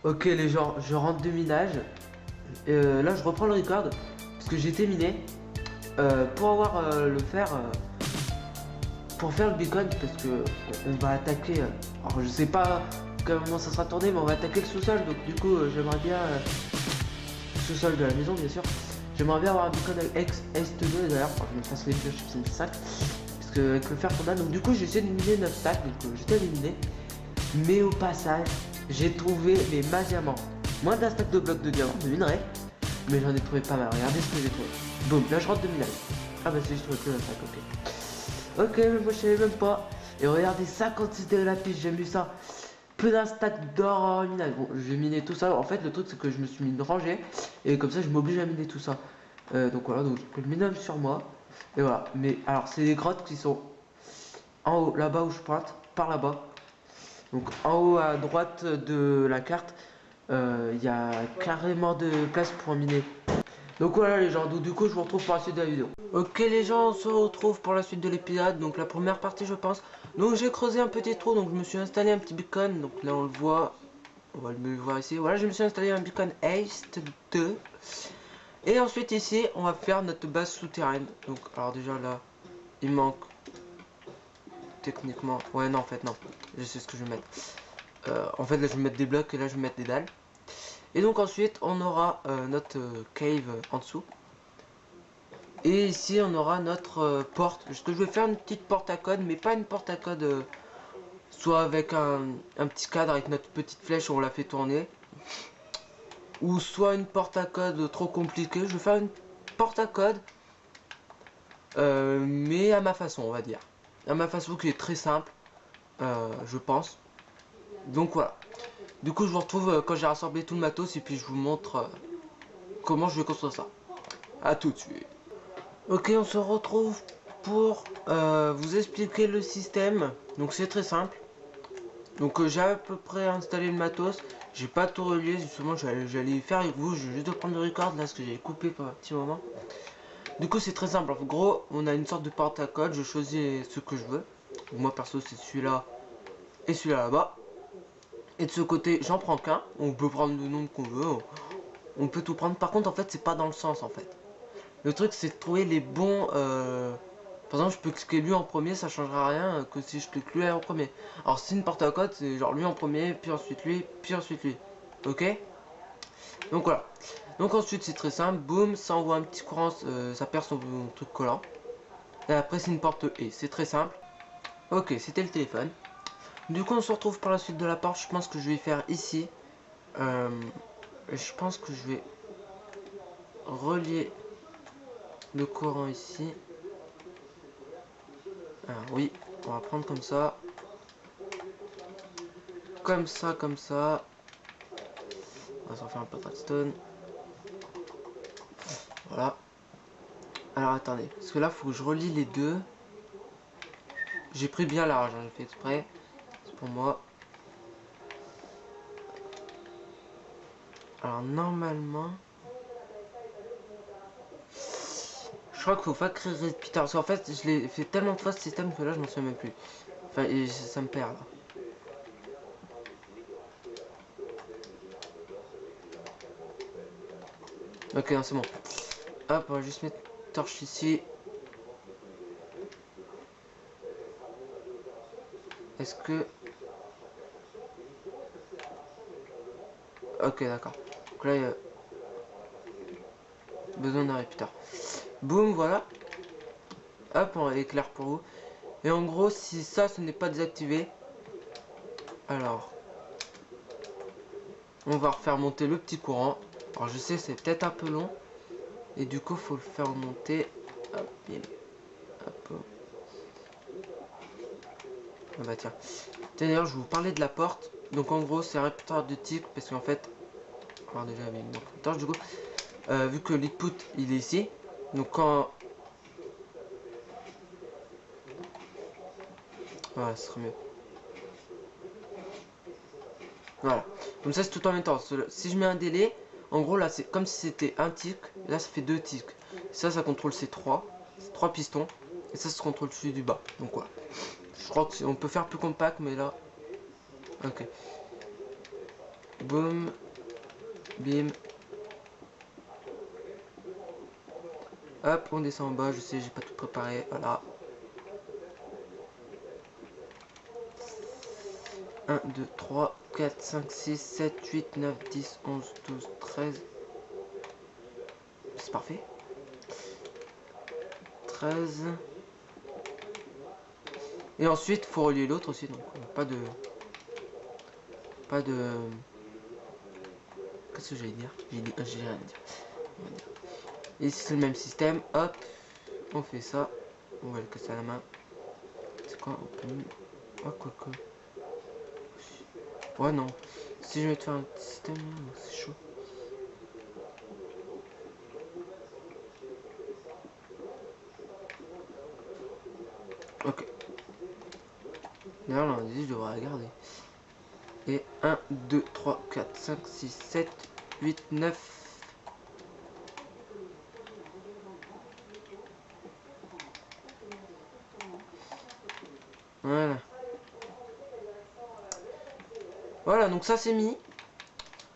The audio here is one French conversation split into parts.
Ok les gens, je rentre de minage. Là je reprends le record parce que j'ai été miné pour avoir le fer pour faire le beacon parce que on va attaquer. Alors je sais pas comment ça sera tourné mais on va attaquer le sous-sol donc du coup j'aimerais bien le sous-sol de la maison bien sûr. J'aimerais bien avoir un beacon avec Est2 d'ailleurs, je me fasse les pioches c'est 5 parce que avec le fer qu'on a donc du coup j'ai essayé de miner 9 stacks donc j'étais éliminé. Mais au passage, j'ai trouvé les diamants. Moins d'un stack de blocs de diamants, de minerais. Mais j'en ai trouvé pas mal. Regardez ce que j'ai trouvé. Boum, là je rentre de minage. Ah bah c'est juste trouvé plus d'un stack, ok. Ok, mais moi je savais même pas. Et regardez, 56 de la piste, j'ai vu ça. Plus d'un stack d'or en minage. Bon, je vais miner tout ça. En fait, le truc c'est que je me suis mis une rangée. Et comme ça, je m'oblige à miner tout ça. Donc voilà, donc j'ai le minable sur moi. Et voilà. Mais alors, c'est des grottes qui sont en haut, là-bas où je pointe, par là-bas. Donc en haut à droite de la carte, il y a carrément de place pour miner. Donc voilà les gens, donc du coup je vous retrouve pour la suite de la vidéo. Ok les gens, on se retrouve pour la suite de l'épisode, donc la première partie je pense. Donc j'ai creusé un petit trou, donc je me suis installé un petit beacon, donc là on le voit, on va le voir ici. Voilà, je me suis installé un beacon Haste 2. Et ensuite ici, on va faire notre base souterraine. Donc alors déjà là, il manque techniquement, ouais non en fait non, je sais ce que je vais mettre. En fait là je vais mettre des blocs et là je vais mettre des dalles. Et donc ensuite on aura notre cave en dessous. Et ici on aura notre porte. Ce que je vais faire une petite porte à code, mais pas une porte à code soit avec un petit cadre avec notre petite flèche où on la fait tourner. Ou soit une porte à code trop compliquée. Je vais faire une porte à code mais à ma façon on va dire. À ma façon qui est très simple, je pense. Donc voilà. Du coup je vous retrouve quand j'ai rassemblé tout le matos et puis je vous montre comment je vais construire ça. A tout de suite. Ok, on se retrouve pour vous expliquer le système. Donc c'est très simple. Donc j'ai à peu près installé le matos. J'ai pas tout relié, justement j'allais faire avec vous. Je vais juste prendre le record là, parce que j'avais coupé pour un petit moment. Du coup c'est très simple. En gros, on a une sorte de porte à code. Je choisis ce que je veux. Donc, moi perso c'est celui-là et celui-là là-bas. Et de ce côté, j'en prends qu'un. On peut prendre le nombre qu'on veut. On peut tout prendre. Par contre, en fait, c'est pas dans le sens en fait. Le truc c'est de trouver les bons par exemple je peux cliquer lui en premier, ça changera rien que si je clique lui en premier. Alors si une porte à code c'est genre lui en premier, puis ensuite lui, puis ensuite lui. Ok. Donc voilà. Donc ensuite c'est très simple, boum, ça envoie un petit courant, ça perd son truc collant. Et après c'est une porte E, c'est très simple. Ok, c'était le téléphone. Du coup on se retrouve par la suite de la porte, je pense que je vais faire ici. Je pense que je vais relier le courant ici. Alors oui, on va prendre comme ça. Comme ça, comme ça. On va s'en faire un peu de redstone. Voilà. Alors attendez, parce que là faut que je relie les deux. J'ai pris bien large, hein, j'ai fait exprès. C'est pour moi. Alors normalement, je crois qu'il faut pas créer repeater. Parce qu'en fait, je l'ai fait tellement de fois ce système que là je m'en souviens même plus. Enfin, et ça me perd là. Ok, c'est bon. Hop, on va juste mettre torche ici. Est-ce que... Ok, d'accord. Donc là, il y a besoin d'un repeater. Boum, voilà. Hop, on éclaire pour vous. Et en gros, si ça, ce n'est pas désactivé, alors, on va refaire monter le petit courant. Alors, je sais, c'est peut-être un peu long. Et du coup, faut le faire monter. Hop, bim, hop. Ah bah tiens. D'ailleurs, je vais vous parler de la porte. Donc, en gros, c'est un répéteur de tick. Parce qu'en fait, alors déjà, il manque une torche du coup. Vu que l'output, il est ici. Donc, quand... Voilà, ce serait mieux. Voilà. Comme ça, c'est tout en même temps. Si je mets un délai, en gros, là, c'est comme si c'était un tick. Là, ça fait deux ticks. Ça contrôle ces trois. Ces trois pistons. Et ça contrôle celui du bas. Donc, voilà. Je crois qu'on peut faire plus compact, mais là... Ok. Boum. Bim. Hop, on descend en bas. Je sais, j'ai pas tout préparé. Voilà. 1, 2, 3, 4, 5, 6, 7, 8, 9, 10, 11, 12, 13. C'est parfait. 13. Et ensuite, faut relier l'autre aussi. Donc, pas de... Qu'est-ce que j'allais dire? J'ai rien à dire. Et ici, c'est le même système. Hop. On fait ça. On va le casser à la main. C'est quoi? On peut... Ah, quoi. Ouais, non. Si je vais te faire un petit système, c'est chaud. Ok. D'ailleurs, l'indice, je devrais regarder. Et 1, 2, 3, 4, 5, 6, 7, 8, 9. Voilà. Voilà, donc ça c'est mis.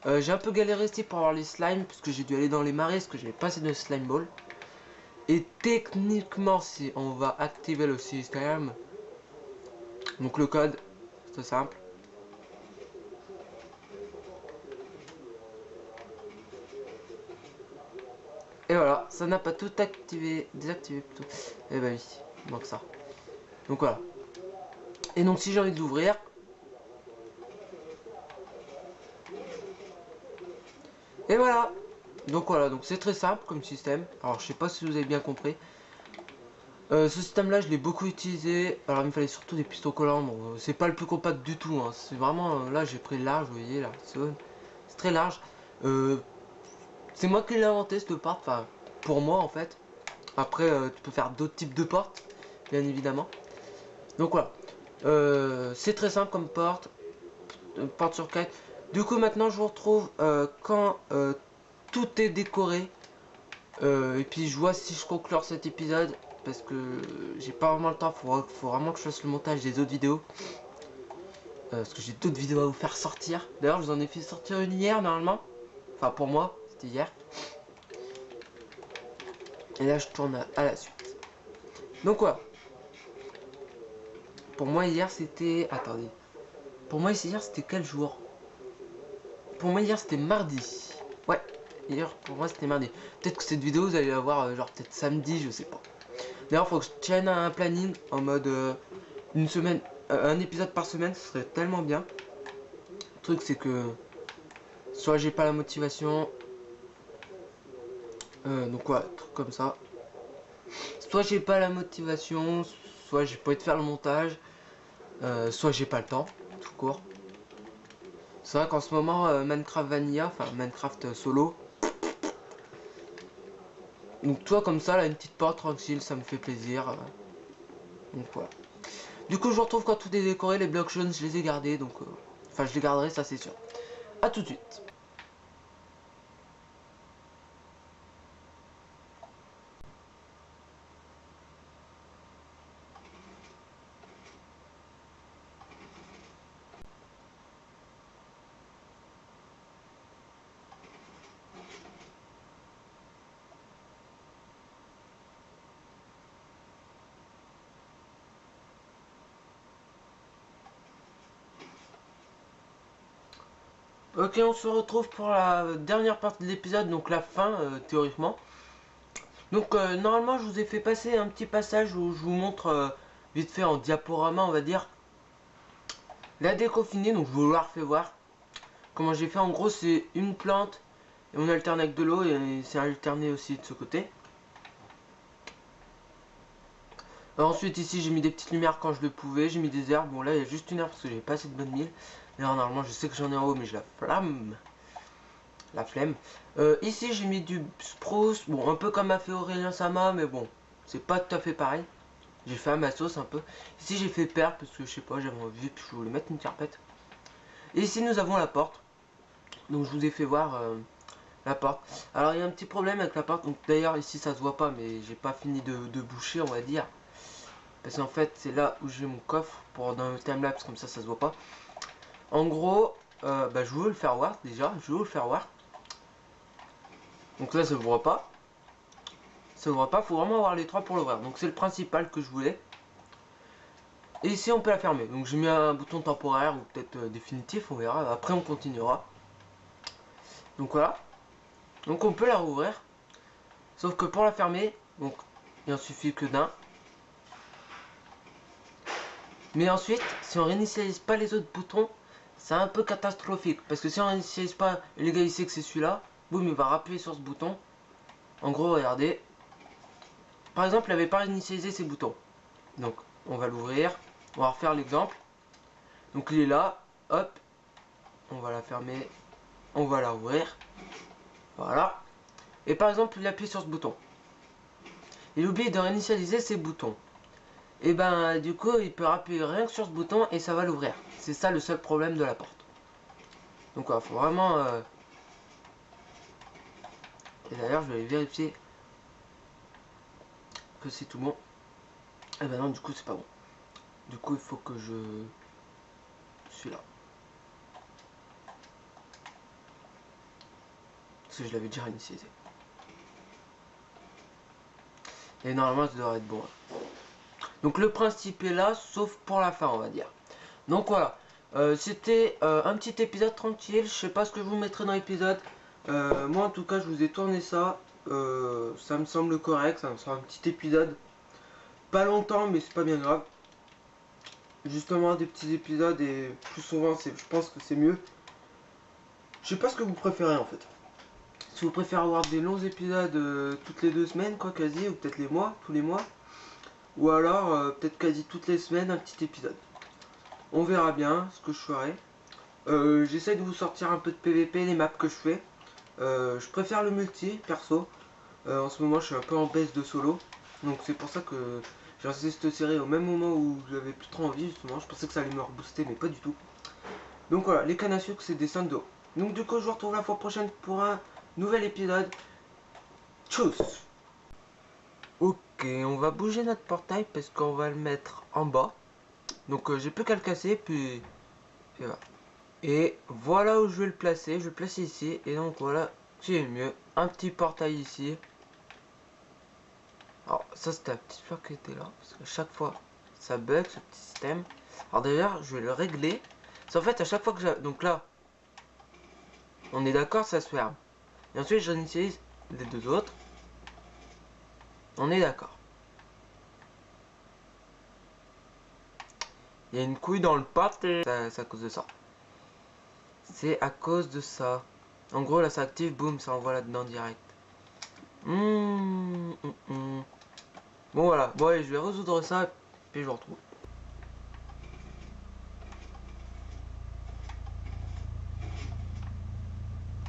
J'ai un peu galéré ici pour avoir les slimes, parce que j'ai dû aller dans les marais, parce que j'avais pas assez de slime ball. Et techniquement, si on va activer le système, donc le code, c'est simple. Et voilà, ça n'a pas tout activé, désactivé plutôt. Et bah oui, il manque ça. Donc voilà. Et donc si j'ai envie de l'ouvrir, et voilà. Donc voilà, donc c'est très simple comme système. Alors je sais pas si vous avez bien compris. Ce système là je l'ai beaucoup utilisé. Alors il me fallait surtout des pistons collants. Bon, c'est pas le plus compact du tout, hein. C'est vraiment, là j'ai pris large, vous voyez là. C'est très large. C'est moi qui l'ai inventé cette porte, enfin pour moi en fait. Après tu peux faire d'autres types de portes, bien évidemment. Donc voilà. C'est très simple comme porte. Porte sur 4. Du coup maintenant je vous retrouve quand tout est décoré. Et puis je vois si je conclure cet épisode. Parce que j'ai pas vraiment le temps. Faut vraiment que je fasse le montage des autres vidéos. Parce que j'ai d'autres vidéos à vous faire sortir. D'ailleurs je vous en ai fait sortir une hier normalement. Enfin pour moi, c'était hier. Et là je tourne à la suite. Donc quoi, pour moi hier c'était... Attendez. Pour moi hier c'était quel jour? Pour moi hier c'était mardi. Ouais, hier pour moi c'était mardi. Peut-être que cette vidéo vous allez la voir genre peut-être samedi, je sais pas. D'ailleurs faut que je tienne un planning en mode une semaine, un épisode par semaine, ce serait tellement bien. Le truc c'est que soit j'ai pas la motivation, donc ouais, truc comme ça. Soit j'ai pas la motivation, soit j'ai pas envie de faire le montage, soit j'ai pas le temps, tout court. C'est vrai qu'en ce moment, Minecraft Vanilla, enfin Minecraft solo. Donc toi comme ça, là, une petite porte tranquille, ça me fait plaisir. Donc voilà. Du coup, je vous retrouve quand tout est décoré, les blocs jaunes, je les ai gardés, donc... Enfin, je les garderai, ça c'est sûr. A tout de suite. Ok, on se retrouve pour la dernière partie de l'épisode, donc la fin, théoriquement. Donc, normalement, je vous ai fait passer un petit passage où je vous montre, vite fait en diaporama, on va dire, la déco finie, donc je vous la refais voir. Comment j'ai fait, en gros, c'est une plante, et on alterne avec de l'eau, et c'est alterné aussi de ce côté. Alors ensuite, ici, j'ai mis des petites lumières quand je le pouvais, j'ai mis des herbes. Bon, là, il y a juste une herbe parce que j'ai pas assez de bonne mille. Et alors, normalement, je sais que j'en ai en haut, mais je la flamme. La flemme. Ici, j'ai mis du spruce. Bon, un peu comme a fait Aurélien Sama, mais bon, c'est pas tout à fait pareil. J'ai fait à ma sauce un peu. Ici, j'ai fait perle parce que je sais pas, j'avais envie, puis je voulais mettre une carpette. Et ici, nous avons la porte. Donc, je vous ai fait voir la porte. Alors, il y a un petit problème avec la porte. Donc, d'ailleurs, ici, ça se voit pas, mais j'ai pas fini de boucher, on va dire. Parce qu'en fait, c'est là où j'ai mon coffre pour dans le timelapse, comme ça se voit pas. En gros, bah, je veux le faire voir déjà, je veux le faire voir. Donc là ça ne voit pas. Ça ne voit pas, faut vraiment avoir les trois pour l'ouvrir. Donc c'est le principal que je voulais. Et ici on peut la fermer. Donc j'ai mis un bouton temporaire ou peut-être définitif, on verra. Après on continuera. Donc voilà. Donc on peut la rouvrir. Sauf que pour la fermer, donc il en suffit que d'un. Mais ensuite, si on réinitialise pas les autres boutons, c'est un peu catastrophique. Parce que si on réinitialise pas, et les gars il sait que c'est celui-là, boum, il va rappuyer sur ce bouton. En gros, regardez. Par exemple, il n'avait pas réinitialisé ses boutons. Donc on va l'ouvrir. On va refaire l'exemple. Donc il est là, hop, on va la fermer, on va la ouvrir, voilà. Et par exemple, il appuie sur ce bouton. Il oublie de réinitialiser ses boutons. Et ben du coup, il peut appuyer rien que sur ce bouton et ça va l'ouvrir. C'est ça le seul problème de la porte. Donc il faut vraiment... Et d'ailleurs, je vais vérifier que c'est tout bon. Et ben non, du coup, c'est pas bon. Du coup, il faut que je... Celui-là. Parce que je l'avais déjà réinitialisé. Et normalement, ça devrait être bon. Donc le principe est là, sauf pour la fin, on va dire. Donc voilà. C'était un petit épisode tranquille. Je sais pas ce que je vous mettrai dans l'épisode. Moi, en tout cas, je vous ai tourné ça. Ça me semble correct. Ça me sera un petit épisode. Pas longtemps, mais c'est pas bien grave. Justement, des petits épisodes et plus souvent, je pense que c'est mieux. Je sais pas ce que vous préférez en fait. Si vous préférez avoir des longs épisodes toutes les 2 semaines, quoi, quasi, ou peut-être les mois, tous les mois. Ou alors, peut-être quasi toutes les semaines, un petit épisode. On verra bien ce que je ferai. J'essaie de vous sortir un peu de PVP, les maps que je fais. Je préfère le multi, perso. En ce moment, je suis un peu en baisse de solo. Donc c'est pour ça que j'ai lancé cette série au même moment où j'avais plus trop envie, justement. Je pensais que ça allait me rebooster, mais pas du tout. Donc voilà, les cannes à sucre, c'est des sandos. Donc du coup, je vous retrouve la fois prochaine pour un nouvel épisode. Tchuss! Ok, on va bouger notre portail parce qu'on va le mettre en bas. Donc j'ai plus qu'à le casser, puis voilà. Et voilà où je vais le placer. Je vais le placer ici. Et donc voilà, c'est mieux. Un petit portail ici. Alors ça c'était la petite fleur qui était là. Parce que chaque fois ça bug ce petit système. Alors d'ailleurs je vais le régler. C'est en fait à chaque fois que j'ai... Donc là, on est d'accord, ça se ferme. Et ensuite j'en utilise les deux autres. On est d'accord. Il y a une couille dans le pâté. C'est à cause de ça. C'est à cause de ça. En gros là ça active, boum, ça envoie là-dedans direct. Bon voilà, bon allez, je vais résoudre ça, puis je vous retrouve.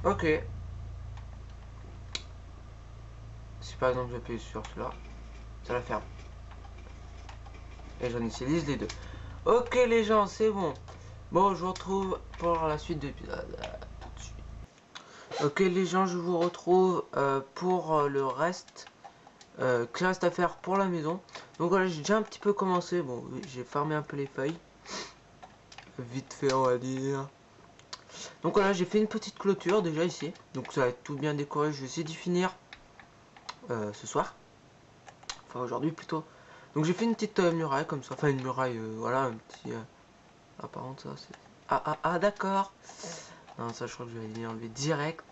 Ok. Si par exemple j'appuie sur celui-là, ça la ferme. Et j'en utilise les deux. Ok les gens, c'est bon. Bon, je vous retrouve pour la suite de l'épisode. Ok les gens, je vous retrouve pour le reste. Qu'il reste à faire pour la maison. Donc voilà, j'ai déjà un petit peu commencé. Bon, j'ai farmé un peu les feuilles. Vite fait, on va dire. Donc voilà, j'ai fait une petite clôture déjà ici. Donc ça va être tout bien décoré. Je vais essayer d'y finir ce soir. Enfin aujourd'hui plutôt. Donc j'ai fait une petite muraille comme ça. Enfin une muraille, voilà, un petit... Ah par contre ça c'est... Ah d'accord. Non ça je crois que je vais l'enlever direct.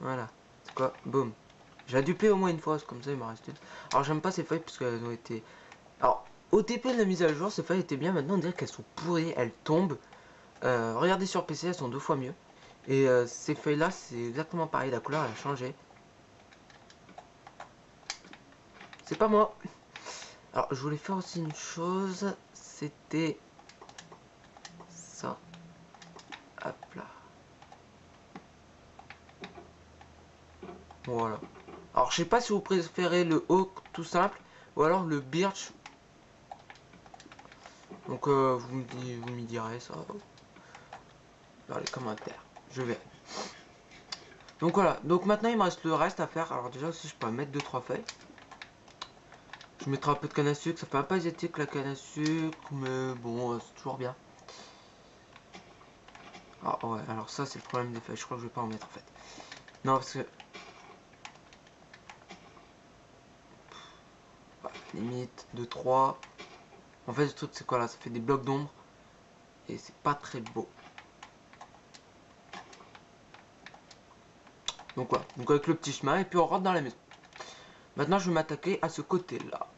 Voilà. C'est quoi? Boum. J'ai dupé au moins une fois, comme ça il m'en reste une. Alors j'aime pas ces feuilles parce qu'elles ont été... Alors au début de la mise à jour, ces feuilles étaient bien. Maintenant on dirait qu'elles sont pourries, elles tombent. Regardez sur PC, elles sont 2 fois mieux. Et ces feuilles là c'est exactement pareil, la couleur elle a changé. C'est pas moi. Alors je voulais faire aussi une chose, c'était ça. Hop là. Voilà. Alors je sais pas si vous préférez le oak tout simple ou alors le birch. Donc vous me direz ça dans les commentaires. Je vais. Donc voilà. Donc maintenant il me reste le reste à faire. Alors déjà aussi je peux mettre 2-3 feuilles. Je mettrai un peu de canne à sucre. Ça fait un peu asiatique la canne à sucre, mais bon c'est toujours bien. Ah ouais, alors ça c'est le problème des feuilles, je crois que je vais pas en mettre en fait. Non parce que... Bah, limite de 3. En fait le truc c'est quoi là, ça fait des blocs d'ombre. Et c'est pas très beau. Donc voilà, donc avec le petit chemin et puis on rentre dans la maison. Maintenant je vais m'attaquer à ce côté là.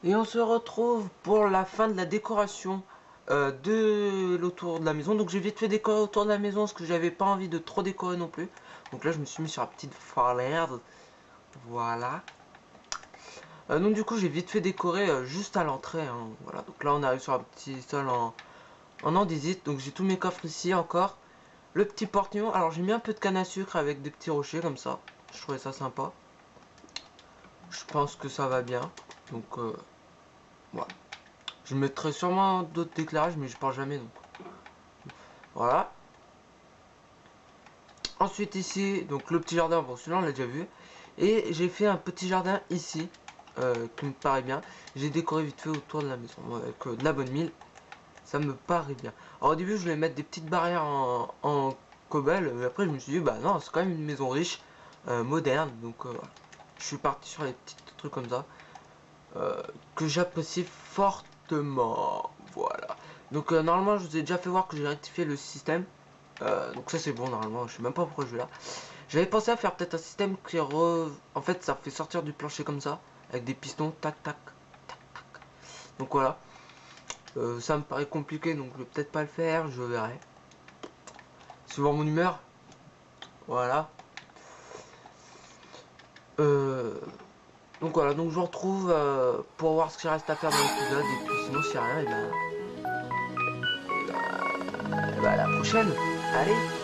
Et on se retrouve pour la fin de la décoration de l'autour de la maison. Donc j'ai vite fait décorer autour de la maison parce que j'avais pas envie de trop décorer non plus. Donc là je me suis mis sur la petite falaise. Voilà. Donc du coup j'ai vite fait décorer juste à l'entrée. Hein. Voilà. Donc là on arrive sur un petit sol en andésite. Donc j'ai tous mes coffres ici encore. Le petit portillon. Alors j'ai mis un peu de canne à sucre avec des petits rochers comme ça. Je trouvais ça sympa. Je pense que ça va bien. Donc voilà. Je mettrai sûrement d'autres éclairages, mais je pense jamais donc. Voilà. Ensuite ici, donc le petit jardin, bon celui-là on l'a déjà vu. Et j'ai fait un petit jardin ici, qui me paraît bien. J'ai décoré vite fait autour de la maison, avec de la bonne mine. Ça me paraît bien. Alors au début je voulais mettre des petites barrières en cobble, mais après je me suis dit, bah non, c'est quand même une maison riche, moderne. Donc je suis parti sur les petits trucs comme ça. Que j'apprécie fortement. Voilà. Donc normalement je vous ai déjà fait voir que j'ai rectifié le système. Donc ça c'est bon normalement, je sais même pas pourquoi je vais là. J'avais pensé à faire peut-être un système qui en fait ça fait sortir du plancher comme ça, avec des pistons, tac tac, tac tac. Donc voilà. Ça me paraît compliqué donc je vais peut-être pas le faire, je verrai. Suivant mon humeur. Voilà. Donc voilà, donc je vous retrouve pour voir ce qu'il reste à faire dans l'épisode. Et puis sinon s'il n'y a rien, et ben à la prochaine. Allez.